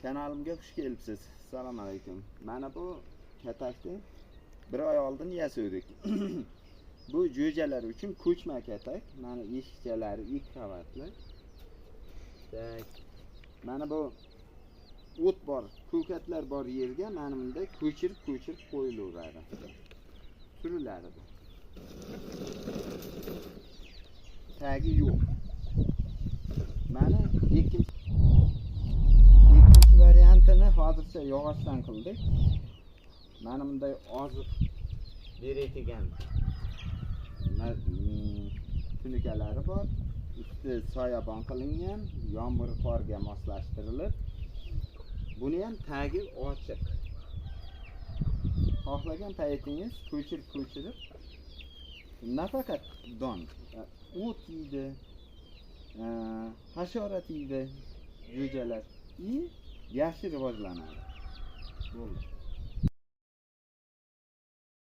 Kanalimga xush kelibsiz. Assalomu alaykum. Mana bu katakni bir oy oldin yasovdik. Bu jo'jalar uchun ko'chma katak. Mana eshikchalari 2 qavatli. Mana bu o't bor, ko'katlar bor yerga mana bunday ko'chirib qo'yilaveradi. Suriladi bu. Tagi yo'q. Mana ikkinchi variantini hozircha yog'ochdan qildik. Mana bunday oziq beradigan tunukalari bor. Usti soyabon qilingan, yomg'ir qorga moslashtirilib. Buni ham tagi ochiq. Xohlagan paytingiz ko'chirib nafaqat don, o't yeydi, hasharot yeydi, jo'jalar yaxshi rivojlanadi. Bo'ldi.